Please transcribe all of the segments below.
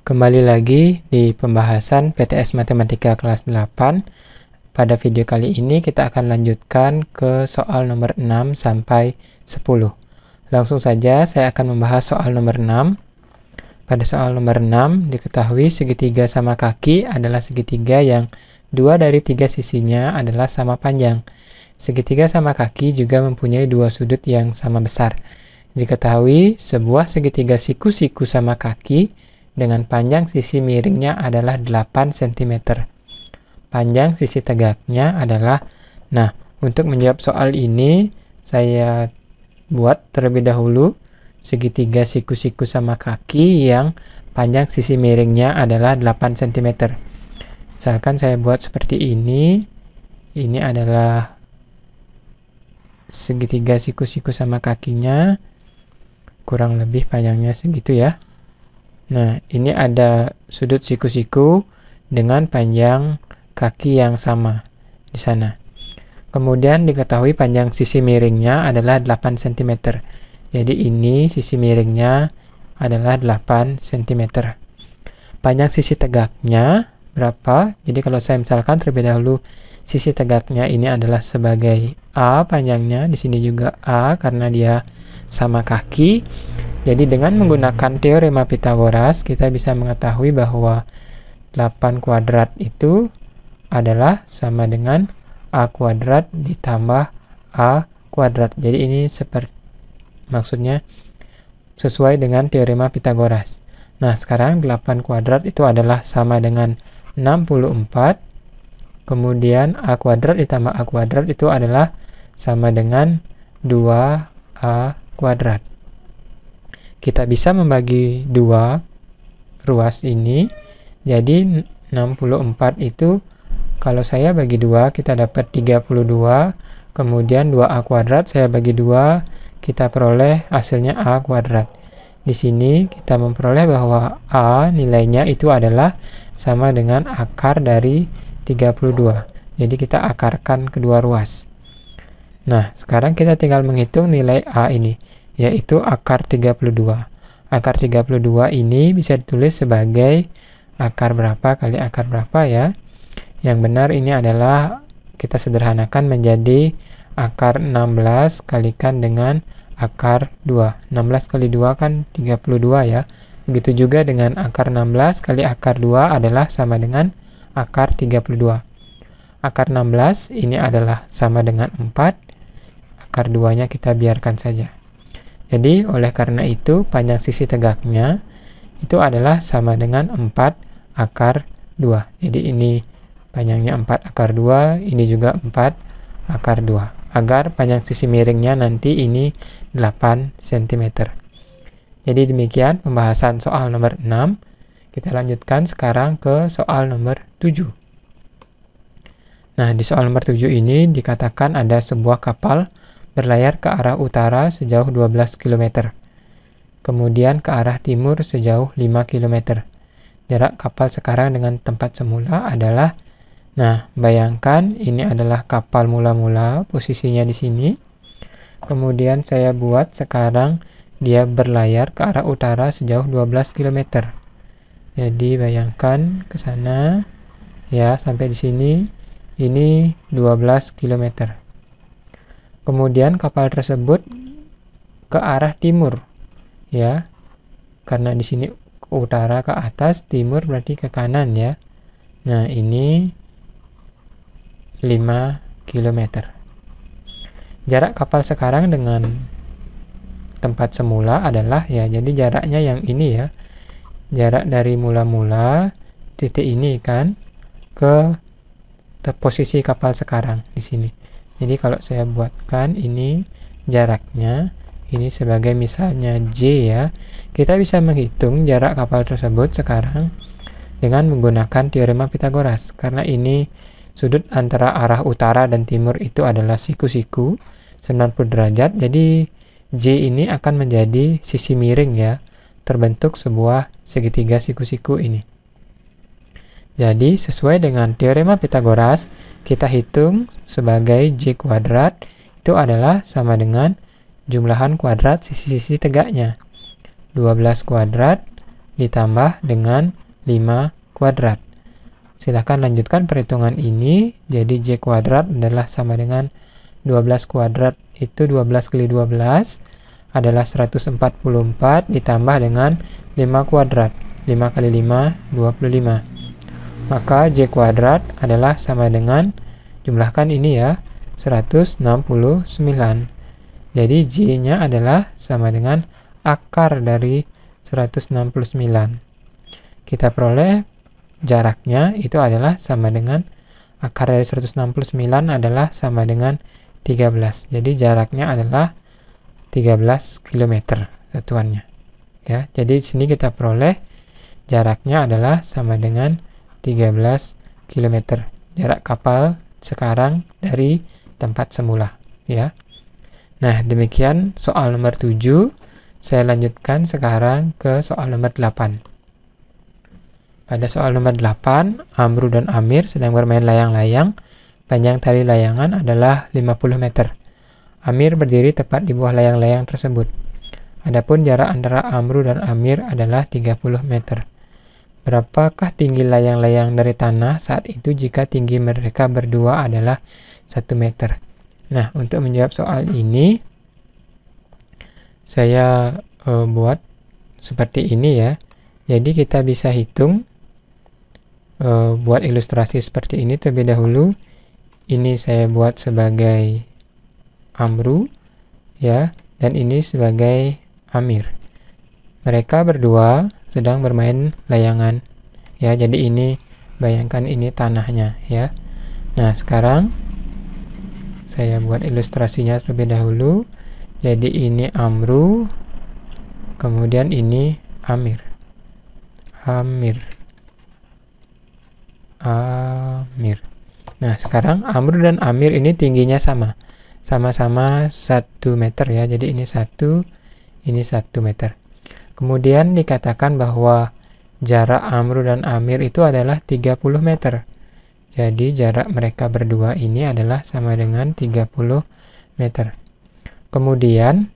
Kembali lagi di pembahasan PTS Matematika kelas 8. Pada video kali ini kita akan lanjutkan ke soal nomor 6 sampai 10. Langsung saja saya akan membahas soal nomor 6. Pada soal nomor 6 diketahui segitiga sama kaki adalah segitiga yang 2 dari 3 sisinya adalah sama panjang. Segitiga sama kaki juga mempunyai 2 sudut yang sama besar. Diketahui sebuah segitiga siku-siku sama kaki dengan panjang sisi miringnya adalah 8 cm. Panjang sisi tegaknya adalah, untuk menjawab soal ini, saya buat terlebih dahulu segitiga siku-siku sama kaki yang panjang sisi miringnya adalah 8 cm. Misalkan saya buat seperti ini adalah segitiga siku-siku sama kakinya, kurang lebih panjangnya segitu ya. Nah, ini ada sudut siku-siku dengan panjang kaki yang sama di sana. Kemudian diketahui panjang sisi miringnya adalah 8 cm. Jadi ini sisi miringnya adalah 8 cm. Panjang sisi tegaknya berapa? Jadi kalau saya misalkan terlebih dahulu sisi tegaknya ini adalah sebagai A panjangnya, di sini juga A karena dia sama kaki. Jadi dengan menggunakan teorema Pitagoras, kita bisa mengetahui bahwa 8 kuadrat itu adalah sama dengan A kuadrat ditambah A kuadrat. Jadi ini maksudnya sesuai dengan teorema Pitagoras. Nah, sekarang 8 kuadrat itu adalah sama dengan 64. Kemudian A kuadrat ditambah A kuadrat itu adalah sama dengan 2A kuadrat. Kita bisa membagi 2 ruas ini, jadi 64 itu kalau saya bagi 2 kita dapat 32, kemudian 2A kuadrat saya bagi 2, kita peroleh hasilnya A kuadrat. Di sini kita memperoleh bahwa A nilainya itu adalah sama dengan akar dari 32. Jadi kita akarkan kedua ruas. Nah, sekarang kita tinggal menghitung nilai A ini, yaitu akar 32. Akar 32 ini bisa ditulis sebagai akar berapa kali akar berapa ya. Yang benar ini adalah kita sederhanakan menjadi akar 16 kalikan dengan akar 2. 16 kali 2 kan 32 ya. Begitu juga dengan akar 16 kali akar 2 adalah sama dengan akar 32. Akar 16 ini adalah sama dengan 4. Akar 2-nya kita biarkan saja. Jadi, oleh karena itu, panjang sisi tegaknya itu adalah sama dengan 4 akar 2. Jadi, ini panjangnya 4 akar 2, ini juga 4 akar 2. Agar panjang sisi miringnya nanti ini 8 cm. Jadi, demikian pembahasan soal nomor 6. Kita lanjutkan sekarang ke soal nomor 7. Nah, di soal nomor 7 ini dikatakan ada sebuah kapal berlayar ke arah utara sejauh 12 km. Kemudian ke arah timur sejauh 5 km. Jarak kapal sekarang dengan tempat semula adalah, bayangkan ini adalah kapal mula-mula, posisinya di sini. Kemudian saya buat sekarang dia berlayar ke arah utara sejauh 12 km. Jadi bayangkan ke sana ya, sampai di sini ini 12 km. Kemudian kapal tersebut ke arah timur, ya, karena di sini utara ke atas, timur berarti ke kanan ya. Nah, ini 5 km. Jarak kapal sekarang dengan tempat semula adalah ya, jadi jaraknya yang ini ya. Jarak dari mula-mula titik ini kan ke posisi kapal sekarang di sini. Jadi kalau saya buatkan ini jaraknya, ini sebagai misalnya J ya, kita bisa menghitung jarak kapal tersebut sekarang dengan menggunakan teorema Pitagoras. Karena ini sudut antara arah utara dan timur itu adalah siku-siku 90 derajat, jadi J ini akan menjadi sisi miring ya, terbentuk sebuah segitiga siku-siku ini. Jadi, sesuai dengan teorema Pitagoras, kita hitung sebagai J kuadrat itu adalah sama dengan jumlahan kuadrat sisi-sisi tegaknya. 12 kuadrat ditambah dengan 5 kuadrat. Silahkan lanjutkan perhitungan ini. Jadi J kuadrat adalah sama dengan 12 kuadrat, itu 12 kali 12 adalah 144 ditambah dengan 5 kuadrat. 5 kali 5, 25. Maka J kuadrat adalah sama dengan, jumlahkan ini ya, 169. Jadi J-nya adalah sama dengan akar dari 169. Kita peroleh jaraknya itu adalah sama dengan, akar dari 169 adalah sama dengan 13. Jadi jaraknya adalah 13 km satuannya. Ya, jadi di sini kita peroleh jaraknya adalah sama dengan 13 km. Jarak kapal sekarang dari tempat semula, ya. Nah, demikian soal nomor 7. Saya lanjutkan sekarang ke soal nomor 8. Pada soal nomor 8, Amru dan Amir sedang bermain layang-layang. Panjang tali layangan adalah 50 meter. Amir berdiri tepat di bawah layang-layang tersebut. Adapun jarak antara Amru dan Amir adalah 30 meter. Berapakah tinggi layang-layang dari tanah saat itu jika tinggi mereka berdua adalah 1 meter? Nah, untuk menjawab soal ini, saya buat seperti ini ya. Jadi kita bisa hitung, buat ilustrasi seperti ini terlebih dahulu. Ini saya buat sebagai Amru, ya, dan ini sebagai Amir. Mereka berdua sedang bermain layangan, ya. Jadi ini, bayangkan ini tanahnya, ya. Nah, sekarang saya buat ilustrasinya terlebih dahulu. Jadi ini Amru, kemudian ini Amir. Amir. Nah, sekarang Amru dan Amir ini tingginya sama-sama 1 meter ya. Jadi ini 1 meter. Kemudian dikatakan bahwa jarak Amru dan Amir itu adalah 30 meter. Jadi jarak mereka berdua ini adalah sama dengan 30 meter. Kemudian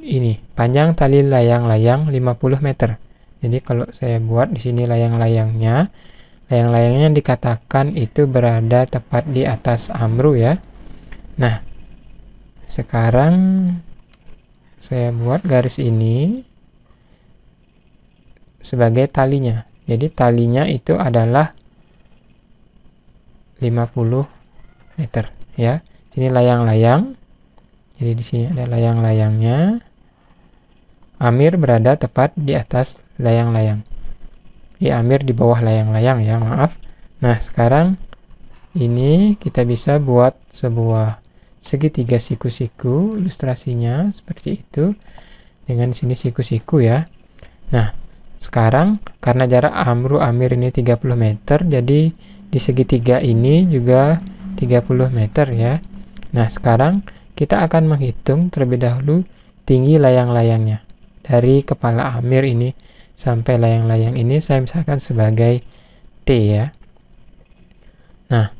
ini panjang tali layang-layang 50 meter. Jadi kalau saya buat di sini layang-layangnya dikatakan itu berada tepat di atas Amru ya. Nah, sekarang saya buat garis ini sebagai talinya. Jadi talinya itu adalah 50 meter ya. Sini layang-layang. Jadi di sini ada layang-layangnya. Amir berada tepat di atas layang-layang. Ya, Amir di bawah layang-layang ya, maaf. Nah, sekarang ini kita bisa buat sebuah segitiga siku-siku, ilustrasinya seperti itu. Dengan sini siku-siku ya. Nah, sekarang karena jarak Amru Amir ini 30 meter, jadi di segitiga ini juga 30 meter ya. Nah, sekarang kita akan menghitung terlebih dahulu tinggi layang-layangnya. Dari kepala Amir ini sampai layang-layang ini saya misalkan sebagai T ya. Nah,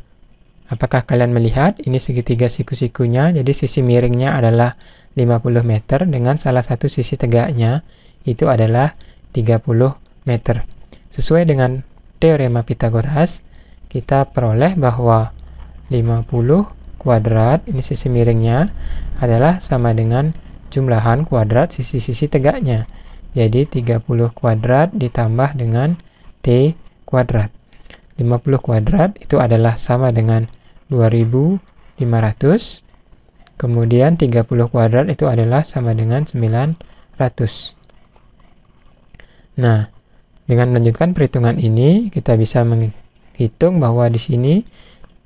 apakah kalian melihat ini segitiga siku-sikunya? Jadi sisi miringnya adalah 50 meter dengan salah satu sisi tegaknya itu adalah 30 meter. Sesuai dengan teorema Pythagoras, kita peroleh bahwa 50 kuadrat, ini sisi miringnya, adalah sama dengan jumlahan kuadrat sisi-sisi tegaknya. Jadi 30 kuadrat ditambah dengan T kuadrat. 50 kuadrat itu adalah sama dengan 2500. Kemudian 30 kuadrat itu adalah sama dengan 900. Nah, dengan melanjutkan perhitungan ini, kita bisa menghitung bahwa di sini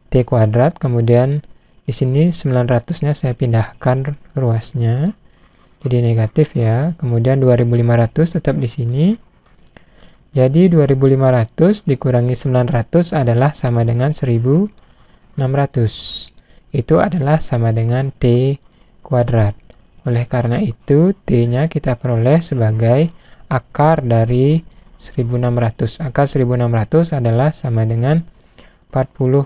T kuadrat, kemudian di sini 900-nya saya pindahkan ruasnya. Jadi negatif ya. Kemudian 2500 tetap di sini. Jadi 2500 dikurangi 900 adalah sama dengan 1600. Itu adalah sama dengan T kuadrat. Oleh karena itu, T-nya kita peroleh sebagai akar dari 1600. Akar 1600 adalah sama dengan 40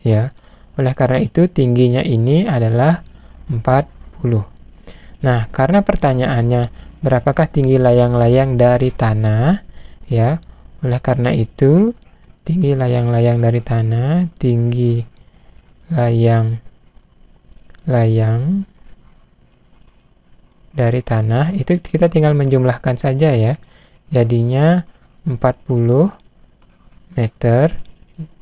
ya. Oleh karena itu tingginya ini adalah 40. Nah, karena pertanyaannya berapakah tinggi layang-layang dari tanah, ya. Oleh karena itu, tinggi layang-layang dari tanah, tinggi layang-layang dari tanah, itu kita tinggal menjumlahkan saja ya. Jadinya 40 meter.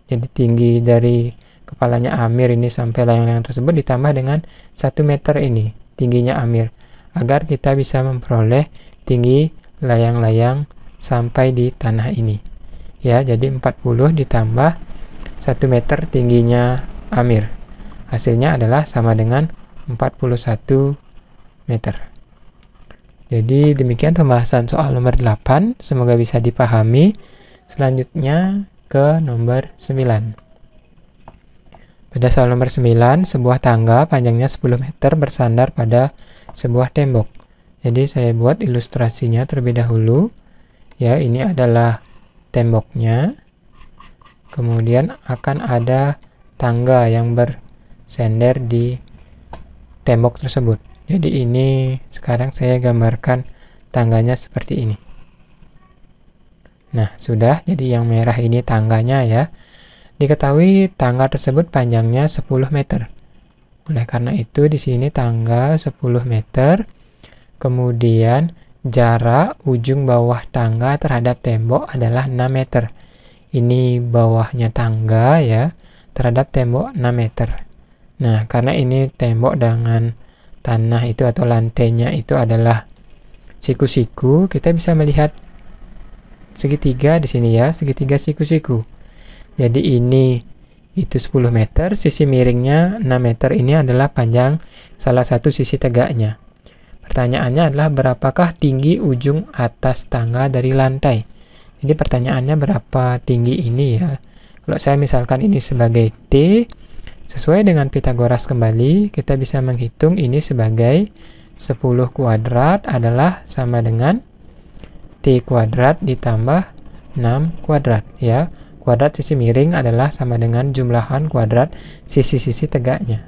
Jadi tinggi dari kepalanya Amir ini sampai layang-layang tersebut ditambah dengan 1 meter ini, tingginya Amir. Agar kita bisa memperoleh tinggi layang-layang sampai di tanah ini. Ya, jadi 40 ditambah 1 meter tingginya Amir. Hasilnya adalah sama dengan 41 meter. Jadi demikian pembahasan soal nomor 8, semoga bisa dipahami. Selanjutnya ke nomor 9. Pada soal nomor 9, sebuah tangga panjangnya 10 meter bersandar pada sebuah tembok. Jadi saya buat ilustrasinya terlebih dahulu. Ya, ini adalah temboknya. Kemudian akan ada tangga yang bersender di tembok tersebut. Jadi ini sekarang saya gambarkan tangganya seperti ini. Nah, sudah. Jadi yang merah ini tangganya ya. Diketahui tangga tersebut panjangnya 10 meter. Oleh karena itu di sini tangga 10 meter. Kemudian jarak ujung bawah tangga terhadap tembok adalah 6 meter. Ini bawahnya tangga ya, terhadap tembok 6 meter. Nah, karena ini tembok dengan tanah itu atau lantainya itu adalah siku-siku, kita bisa melihat segitiga di sini ya, segitiga siku-siku. Jadi ini itu 10 meter, sisi miringnya 6 meter, ini adalah panjang salah satu sisi tegaknya. Pertanyaannya adalah berapakah tinggi ujung atas tangga dari lantai. Jadi pertanyaannya berapa tinggi ini ya. Kalau saya misalkan ini sebagai T, sesuai dengan Pitagoras kembali, kita bisa menghitung ini sebagai 10 kuadrat adalah sama dengan T kuadrat ditambah 6 kuadrat ya. Kuadrat sisi miring adalah sama dengan jumlahan kuadrat sisi-sisi tegaknya.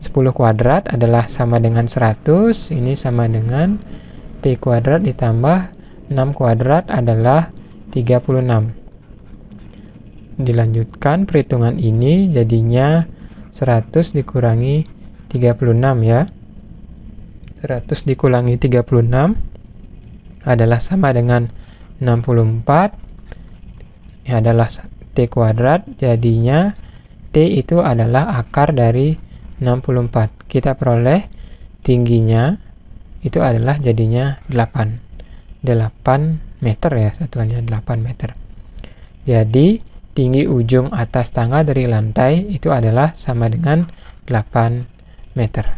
10 kuadrat adalah sama dengan 100, ini sama dengan T kuadrat ditambah 6 kuadrat adalah 36. Dilanjutkan perhitungan ini jadinya 100 dikurangi 36 ya. 100 dikurangi 36 adalah sama dengan 64. Ini adalah T kuadrat, jadinya T itu adalah akar dari 64. Kita peroleh tingginya itu adalah jadinya 8 meter ya, satuannya 8 meter. Jadi tinggi ujung atas tangga dari lantai itu adalah sama dengan 8 meter.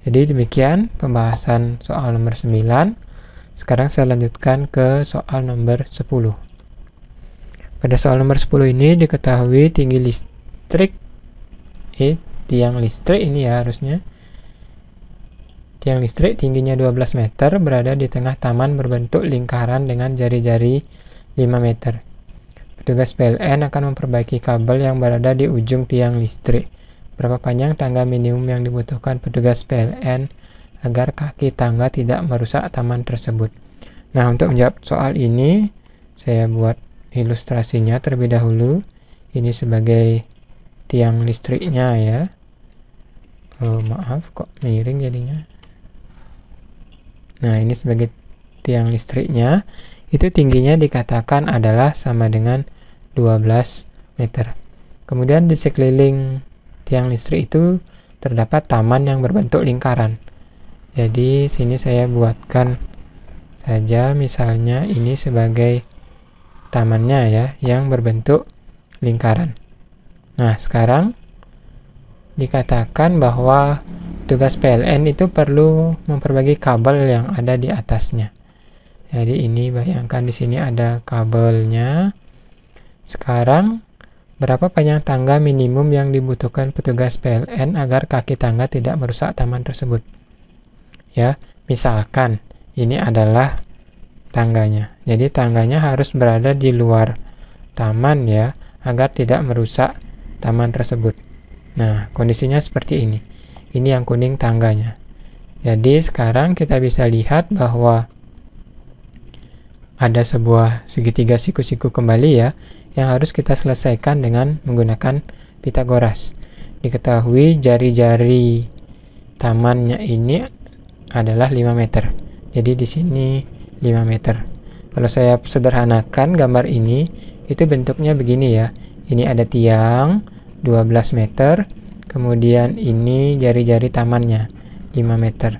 Jadi demikian pembahasan soal nomor 9. Sekarang saya lanjutkan ke soal nomor 10. Pada soal nomor 10 ini diketahui tinggi listrik, tiang listrik ini ya harusnya. Tiang listrik tingginya 12 meter berada di tengah taman berbentuk lingkaran dengan jari-jari 5 meter. Petugas PLN akan memperbaiki kabel yang berada di ujung tiang listrik. Berapa panjang tangga minimum yang dibutuhkan petugas PLN agar kaki tangga tidak merusak taman tersebut? Nah, untuk menjawab soal ini, saya buat ilustrasinya terlebih dahulu. Ini sebagai tiang listriknya ya. Maaf kok miring jadinya. Nah, ini sebagai tiang listriknya. Itu tingginya dikatakan adalah sama dengan 12 meter. Kemudian di sekeliling tiang listrik itu terdapat taman yang berbentuk lingkaran. Jadi sini saya buatkan saja misalnya ini sebagai tamannya ya, yang berbentuk lingkaran. Nah, sekarang dikatakan bahwa tugas PLN itu perlu memperbaiki kabel yang ada di atasnya. Jadi ini bayangkan di sini ada kabelnya. Sekarang berapa panjang tangga minimum yang dibutuhkan petugas PLN agar kaki tangga tidak merusak taman tersebut? Ya, misalkan ini adalah tangganya. Jadi tangganya harus berada di luar taman ya, agar tidak merusak taman tersebut. Nah, kondisinya seperti ini. Ini yang kuning tangganya. Jadi sekarang kita bisa lihat bahwa ada sebuah segitiga siku-siku kembali ya, yang harus kita selesaikan dengan menggunakan Pitagoras. Diketahui jari-jari tamannya ini adalah 5 meter. Jadi di sini 5 meter. Kalau saya sederhanakan gambar ini, itu bentuknya begini ya. Ini ada tiang 12 meter, kemudian ini jari-jari tamannya 5 meter.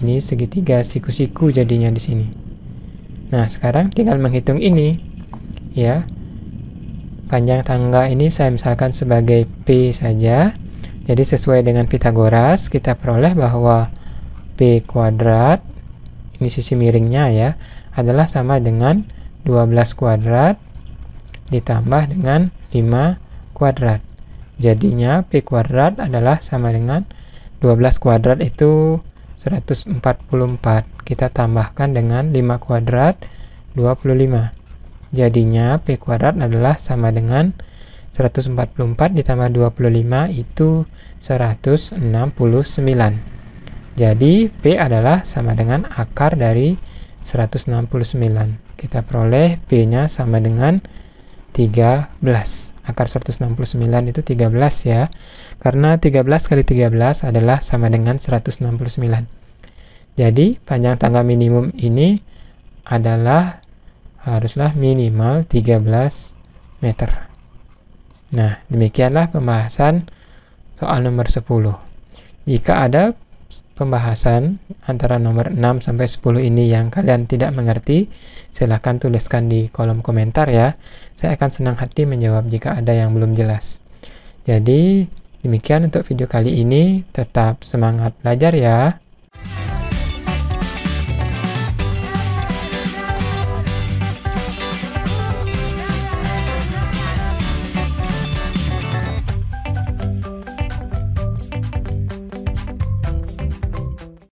Ini segitiga siku-siku jadinya di sini. Nah, sekarang tinggal menghitung ini ya. Panjang tangga ini saya misalkan sebagai P saja. Jadi sesuai dengan Pitagoras, kita peroleh bahwa P kuadrat, ini sisi miringnya ya, adalah sama dengan 12 kuadrat ditambah dengan 5 kuadrat. Jadinya P kuadrat adalah sama dengan 12 kuadrat itu 144. Kita tambahkan dengan 5 kuadrat 25. Jadinya P kuadrat adalah sama dengan 144 ditambah 25 itu 169. Jadi P adalah sama dengan akar dari 169. Kita peroleh P-nya sama dengan 13. Akar 169 itu 13 ya. Karena 13 kali 13 adalah sama dengan 169. Jadi panjang tangga minimum ini haruslah minimal 13 meter. Nah, demikianlah pembahasan soal nomor 10. Jika ada pembahasan antara nomor 6 sampai 10 ini yang kalian tidak mengerti, silahkan tuliskan di kolom komentar ya. Saya akan senang hati menjawab jika ada yang belum jelas. Jadi, demikian untuk video kali ini. Tetap semangat belajar ya.